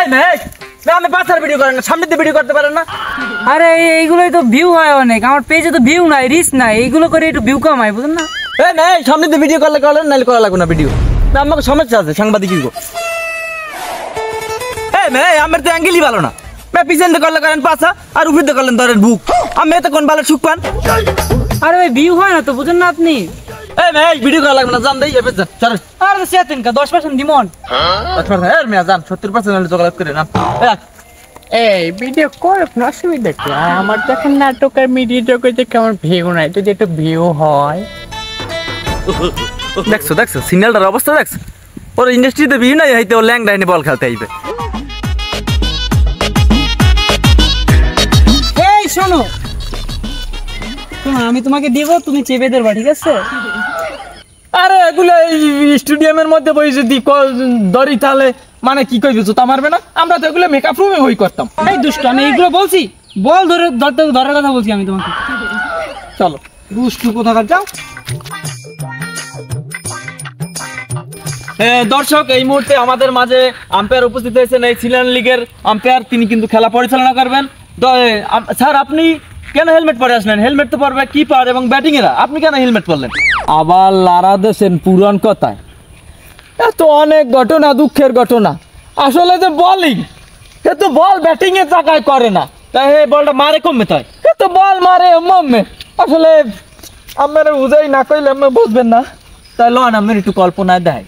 আমি পাঁচার ভিডিও করেন না, সামনে দিয়ে ভিডিও করতে পারেন না? আরে এইগুলোই তো ভিউ হয় অনেক, আমার পেজে তো ভিউ নাই, রিচ নাই, এইগুলো করে একটু ভিউ কম হয়, বুঝলেন না? সামনে দিয়ে ভিডিও করলে করেন, নাহলে করা লাগবে না ভিডিও। আমাকে সমস্যা আছে সাংবাদিক। আমার তো অ্যাঙ্গেলই ভালো না। পিছন দিয়ে করলে করেন পাঁচা, আর উপর দিয়ে করলেন ধরেন বুক। আমি এত কোন ভালো সুখ পান? আরে ভাই ভিউ হয় না তো, বুঝেন না আপনি? ভিডিও করা লাগবে না, জান দেই এবার যান। চলেন। আরে সেতেন কা 10% দিমন। 10% মেয়া যান, 70% হলে যোগাযোগ করে না। এই ভিডিও করে কোনো অসুবিধা কি? আমার যখন নাটক আর মিডিয়া জগতে কেমন ভিউ নাই, যদি একটু ভিউ হয়। দেখছো সিগন্যালটার অবস্থা দেখছো? ওর ইন্ডাস্ট্রিতে ভিউ নাই, হয়তো ওর ল্যাংডা এনে বল খেলতে আইবে। এই শোনো, আমি তোমাকে দিব, তুমি চেপে দেবা, ঠিক আছে? আরে এগুলো এই স্টেডিয়ামের মধ্যে বই যদি দড়ি তাহলে মানে কি কইবে, জুতা মারবে না? আমরা তো এগুলো মেকআপ রুমে বই করতাম। এই দুষ্ট, আমি এইগুলো বলছি, বল ধরার কথা বলছি আমি তোমাকে। চলো দুষ্টু কোথাকার যাও। দর্শক, এই মুহূর্তে আমাদের মাঝে আম্পায়ার উপস্থিত হয়েছেন, এই সিনিয়র লিগের আম্পায়ার। তিনি কিন্তু খেলা পরিচালনা করবেন। স্যার, আপনি কেন হেলমেট পরে আসলেন? হেলমেট তো পরবে কিপার এবং ব্যাটিং এরা, আপনি কেন হেলমেট পরলেন? আবার লারা দেশেন পুরান কথায়। এত অনেক ঘটনা, দুঃখের ঘটনা। আসলে যে বোলিং, এ তো বল ব্যাটিং এর টাকায় করে না, তাই বলটা মারে কমে, তাই এ তো বল মারে মমে। আসলে আমার বুঝাই না কইলে আমি বুঝবেন না, তাই লন আমার একটু কল্পনায় দেয়।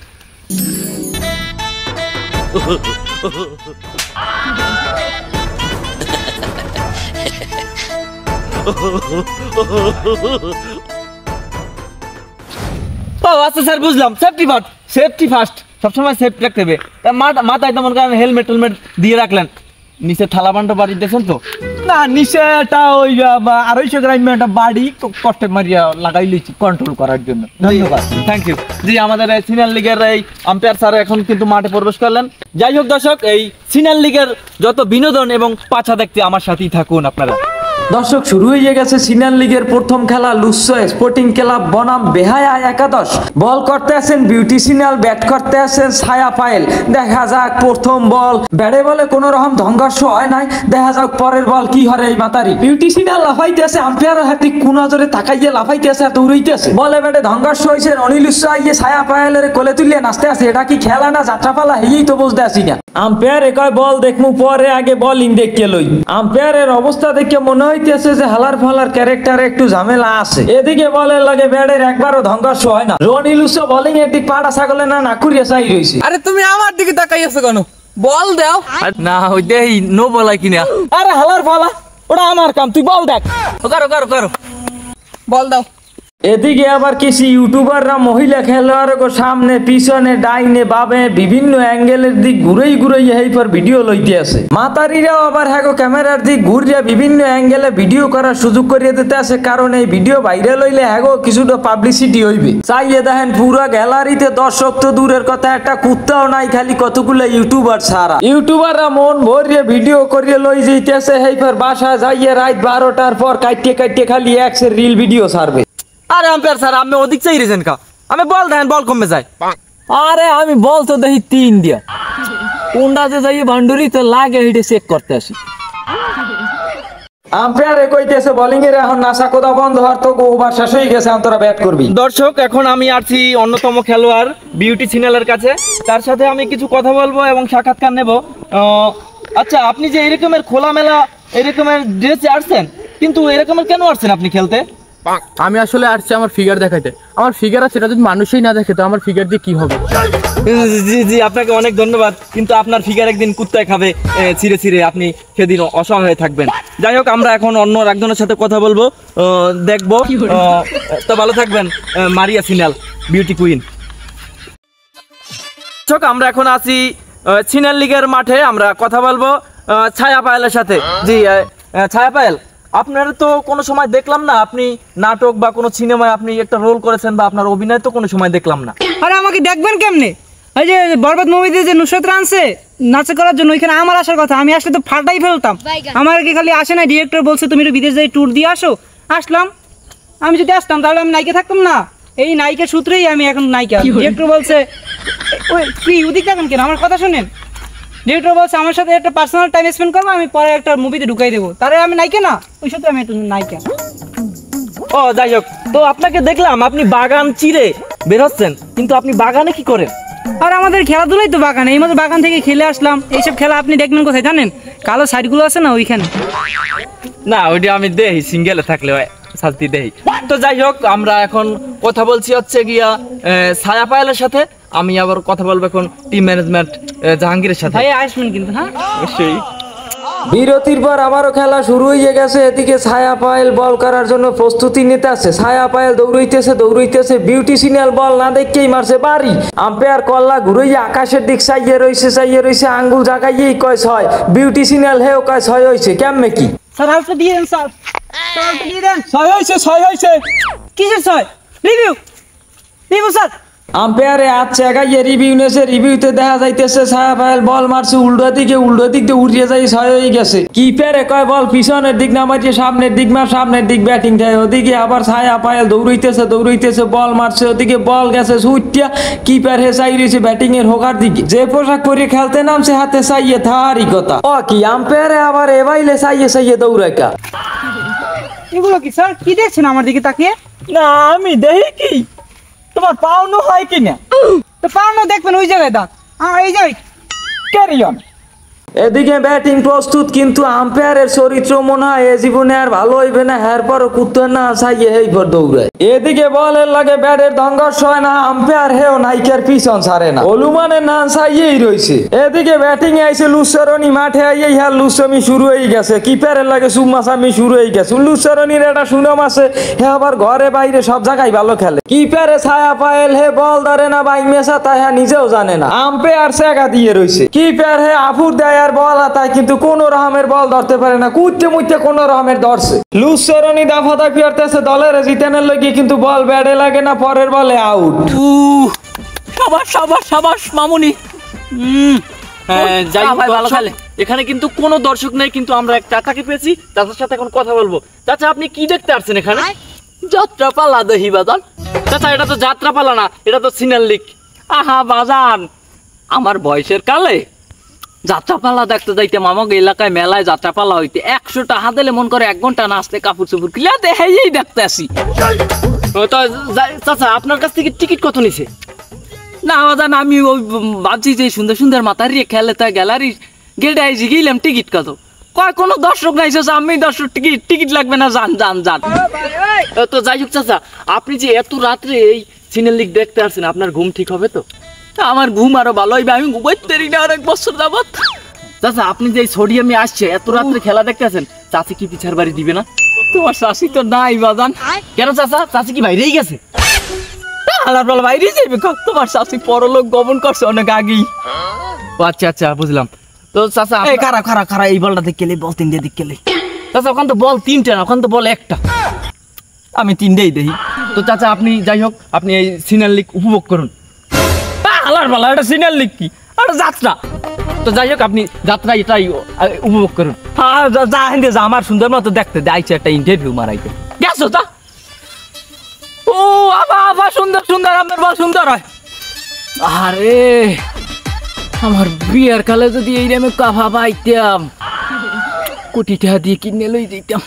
আচ্ছা স্যার, বুঝলাম। সেফটি ফার্স্ট, সবসময় সেফটি রাখতে হবে। মাথায় তেমন কারণ হেলমেট দিয়ে রাখলেন। নিচে থালা বান্ডা বাড়ি দিয়েছেন তো না? নিচে একটা ওই 250 গ্রাম একটা বাড়ি কষ্টে মারিয়া লাগাই লিছি কন্ট্রোল করার জন্য। ধন্যবাদ, থ্যাংক ইউ। জি, আমাদের এই সিনিয়র লিগের এই আম্পায়ার স্যার এখন কিন্তু মাঠে প্রবেশ করলেন। যাই হোক দর্শক, এই সিনিয়র লিগের যত বিনোদন এবং পাছা দেখতে আমার সাথেই থাকুন আপনারা। দর্শক, শুরু হয়ে গেছে সিনিয়র লিগের প্রথম খেলা লুসো স্পোর্টিং ক্লাব বনাম বেহায়া একাদশ। বল করতে আছেন বিউটিশিয়াল, ব্যাট করতে আছেন ছায়া পায়েল। দেখা যাক প্রথম বল, ব্যাটে বলে কোনো রকম সংঘর্ষ হয় নাই। দেখা যাক পরের বল কি হরে এই মাতারি। বিউটিশিয়াল লাফাইতেছে, আম্পায়ারের হাতে কোন নজরে তাকাইয়ে লাফাইতেছে আর দৌড়াইতেছে। বলে ব্যাটে সংঘর্ষ হয়েছে, রনিল আইয়ে ছায়া পায়েলের কোলে তুলিয়ে নাচতে আছে। এটা কি খেলা না যাত্রাপালা, এই তো বুঝতে আসি না। আম্পায়ার কয় বল দেখমু পরে, আগে বোলিং দেখে লই। আম্পায়ারের অবস্থা দেখে মনে হইতেছে যে হালার ফালার ক্যারেক্টারে একটু ঝামেলা আছে। এদিকে বলের লাগে ব্যাটের একবারও সংঘর্ষ হয় না। রনিলুসো বোলিং এর দিক পাড়া ছাগলে না নাকুরিয়া চাই রইছে। আরে তুমি আমার দিকে তাকাই আছো কেন? বল দাও না, ওই দেই নো বলাই কিনা। আরে হালার ফালা, ওটা আমার কাম, তুই বল দেখ। করো বল দাও। এদিকে আবার কিছু ইউটিউবাররা মহিলা খেলোয়াড়ের সামনে পিছনে ডাইনে বামে বিভিন্ন অ্যাঙ্গেলের দিক ঘুরেই এই পর ভিডিও লইতে আছে। মাতারিরাও আবার হ্যাগো ক্যামেরার দিক ঘুরিয়ে বিভিন্ন অ্যাঙ্গেলে ভিডিও করার সুযোগ করিয়ে দিতে আছে, কারণ এই ভিডিও ভাইরাল হইলে হ্যাগো কিছুটা পাবলিসিটি হইবে। চাইয়ে দেখেন পুরো গ্যালারিতে দর্শক তো দূরের কথা, একটা কুত্তাও নাই, খালি কতগুলো ইউটিউবার ছাড়া। ইউটিউবাররা মন ভরিয়ে ভিডিও করিয়ে লই যাইতেছে, এই পর বাসায় যাইয়ে রাত 12টার পর কাটিয়ে খালি এক্সের রিল ভিডিও ছাড়বে। আরে আম্পায়ার স্যার, আমি ওদিক চাই রেছেন কা? আমি বল দেন, বল কমে যায়। আরে আমি বল তো দেখি 3 দিয়া, কোনটা যে যাই বাউন্ডারি তো লাগে হেঁটে চেক করতে আসি। আম্পায়ার কইতেছে বোলিং এর এখন নাসা কোদা বন্ধ হওয়ার তো ওভার শেষ হয়ে গেছে, তোরা ব্যাট করবি। দর্শক, এখন আমি আসছি অন্যতম খেলোয়াড় বিউটি সিগন্যালের কাছে। তার সাথে আমি কিছু কথা বলবো এবং সাক্ষাৎকার নেব। আচ্ছা, আপনি যে এরকমের খোলামেলা এরকমের ড্রেসে আসছেন, কিন্তু এরকমের কেন আসছেন আপনি খেলতে? আমি আসলে আসছি আমার ফিগার দেখাইতে। আমার ফিগার আছে, এটা যদি মানুষই না দেখে তো আমার ফিগার দিয়ে কি হবে? জি, আপনাকে অনেক ধন্যবাদ, কিন্তু আপনার ফিগার একদিন কুত্তায় খাবে ছিঁড়ে, আপনি সেদিন অসহায় হয়ে থাকবেন। যাই হোক, আমরা এখন অন্য একজনের সাথে কথা বলবো, দেখবো। তো ভালো থাকবেন, মারিয়া সিনাল বিউটি কুইন। আমরা এখন আছি সিনিয়র লিগের মাঠে, আমরা কথা বলবো ছায়া পায়েলের সাথে। জি ছায়া পায়েল, আপনার তো কোনো সময় দেখলাম না আপনি নাটক বা কোনো সিনেমায় আপনি একটা রোল করেছেন, বা আপনার অভিনয় তো কোনো সময় দেখলাম না। আরে আমাকে দেখবেন কেমনে? এই যে বরবাদ মুভিতে যে নুসরাত আনছে নাচে করার জন্য, ওইখানে আমার আসার কথা, আমি আসলে তো ফাটাই ফেলতাম। আমার কি খালি আসে না, ডিরেক্টর বলছে তুমি একটু বিদেশ যাই ট্যুর দিয়ে আসো, আসলাম। আমি যদি আসতাম তাহলে আমি নায়িকা থাকতাম না। এই নায়িকার সূত্রেই আমি এখন নায়িকা। ডিরেক্টর বলছে ওই তুই ওদিক দেখেন কেন, আমার কথা শোনেন। ডিরেক্টর বলছে আমার সাথে একটা পার্সোনাল টাইম স্পেন্ড করবো, আমি পরে একটা মুভিতে ঢুকাই দেবো। তারে আমি নায়িকা না, ওই সাথে আমি একটা নায়িকা। ও যাই হোক, তো আপনাকে দেখলাম আপনি বাগান চিরে বের হচ্ছেন, কিন্তু আপনি বাগানে কি করেন? আর আমাদের খেলাধুলাই তো বাগানে, এই মতো বাগান থেকে খেলে আসলাম। এইসব খেলা আপনি দেখবেন কোথায় জানেন? কালো সাইডগুলো আছে না ওইখানে। না ওইটা আমি দেই সিঙ্গেলে থাকলে শাস্তি দেই। তো যাই হোক, আমরা এখন কথা বলছি হচ্ছে গিয়া ছায়া পায়েলের সাথে, আমি আবার কথা বলবো এখন টিম ম্যানেজমেন্ট জাহাঙ্গীরের সাথে। ভাই আসবেন কিন্তু, হ্যাঁ অবশ্যই। বিরতির পর আবারও খেলা শুরু হয়ে গেছে। এদিকে ছায়া পায়েল বল করার জন্য প্রস্তুতি নিতে আছে। ছায়া পায়েল দৌড়াইতেছে, বিউটিশিয়াল বল না দেখেই মারছে বাড়ি। আম্পায়ার কল্লা ঘুরাইয়া আকাশের দিক চাইয়ে রইছে, আঙ্গুল জাগাইয়েই কয় 6। বিউটিশিয়াল হেও কয় 6 হইছে। কেমনে কি? স্যার আলটা দিয়ে দেন স্যার, আলটা দিয়ে দেন। 6 হইছে। কিসের 6? Review sir. আম্পায়ারে আচ্ছা এগাইয়ে রিভিউ নেছে। রিভিউতে দেখা যাইতেছে ছায়া পায়েল বল মারছে উল্টো দিক দিয়ে উড়িয়ে যাই 6 হয়ে গেছে। কিপারে কয় বল পিছনের দিক না মারিয়ে সামনের দিক ব্যাটিং দেয়। ওদিকে আবার ছায়া পায়েল দৌড়াইতেছে, বল মারছে, ওদিকে বল গেছে সুইটিয়া। কিপার হে চাই রয়েছে ব্যাটিং এর হোকার দিকে। যে পোশাক পরে খেলতে নামছে হাতে চাইয়ে থারি কথা। ও কি আম্পায়ারে আবার এবাইলে চাইয়ে দৌড়াইকা। এগুলো কি স্যার? কি দেখছেন আমার দিকে তাকিয়ে? না আমি দেখি কি তোমার পাওনো হয় কিনা। তো পাওনা দেখবেন ওই জায়গায় দাঁত, আমার এই জায়গায়। Carry on. এদিকে ব্যাটিং প্রস্তুত, কিন্তু আম্পায়ারের চরিত্র মনে হয় এ জীবনে আর ভালো হইবে না। এরপরও কুত্তে না চাইয়ে এই পর দৌড়ায়। এদিকে বলের লাগে ব্যাটের সংঘর্ষ হয় না। আম্পায়ার হেও নাইকার পিছন ছাড়ে না, হলুমানের না চাইয়েই রয়েছে। এদিকে ব্যাটিং এ আইছে লুসারনি, মাঠে আইয়েই হ্যাঁ লুসামি শুরু হয়ে গেছে। কিপারের লাগে সুমাসামি শুরু হয়ে গেছে। লুসারনির একটা সুনাম আছে, হে আবার ঘরে বাইরে সব জায়গায় ভালো খেলে। কিপারে ছায়া পায়েল হে বল ধরে না বাই মেশা, তাই হ্যাঁ নিজেও জানে না। আম্পায়ার চেকা দিয়ে রয়েছে। কিপার হে আফুর দেয় আর বল হাতায়, কিন্তু কোন রকমের বল ধরতে পারে না। কুইতে মুইতে কোন রকমের ধরছে। লুসারনি দাফাদাফি করতেছে দলের জিতানোর লাগি, কিন্তু বল ব্যাটে লাগে না। পরের বলে আউট। সাবাস মামুনি। যাই হোক, ভালো খেলে। এখানে কিন্তু কোনো দর্শক নেই, কিন্তু আমরা এক চাচাকে পেয়েছি, চাচার সাথে এখন কথা বলবো। চাচা আপনি কি দেখতে আসছেন এখানে? যাত্রাপালা দহি বাজান। চাচা এটা তো যাত্রাপালা না, এটা তো সিনাল লিগ। আহা বাজান, আমার বয়সের কালে যাত্রাপালা দেখতে যাইতে আমাকে এলাকায় মেলায় যাত্রাপালা হইতে 100 টাকা দিলে মন করে 1 ঘন্টা নাচতে কাপড় চুপুর কিলা দেখেই দেখতে আসি। তো চাচা আপনার কাছ থেকে টিকিট কত নিছে? না বাজান, আমি ওই ভাবছি যে সুন্দর সুন্দর মাথার রিয়ে খেলে তাই গ্যালারি গেটে আইসি গেলাম টিকিট কত। কয় কোনো দর্শক নাই চাচা, আমি দর্শক টিকিট লাগবে না, যান। তো যাই হোক চাচা, আপনি যে এত রাত্রে এই সিনেল লিগ দেখতে আসছেন, আপনার ঘুম ঠিক হবে তো? আমার ঘুম আরো ভালো হইবে, আমি ঘুমাইতে পারি না অনেক বছর যাবত। চাচা আপনি যে সোডিয়ামে আসছে এত রাত্রে খেলা দেখতে আছেন, চাচি কি পিছার বাড়ি দিবে না? তোমার চাচি তো নাই বাজান। কেন চাচা, চাচি কি বাইরেই গেছে? বাইরে যাইবে, তোমার চাচি পরলোক গমন করছে অনেক আগেই। আচ্ছা বুঝলাম। তো চাচা খারা এই বলটা দিক গেলে বল 3টে দিক গেলে। চাচা ওখান তো বল 3টে না, ওখান তো বল 1টা, আমি 3টেই দেখি। তো চাচা আপনি যাই হোক, আপনি এই সিনাল লিগ উপভোগ করুন। আলার বালা, এটা সিনাল লিগ কি, এটা যাত্রা। তো যাই হোক, আপনি যাত্রা এটাই উপভোগ করুন। হ্যাঁ যা আমার সুন্দর মতো দেখতে আইছে একটা ইন্টারভিউ মারাইতে গেছো তা। ও আবা সুন্দর আমার বল সুন্দর হয়। আরে আমার বিয়ের কালে যদি এই রেমে কাফা পাইতাম, কোটি টাকা দিয়ে কিনে লই দিতাম।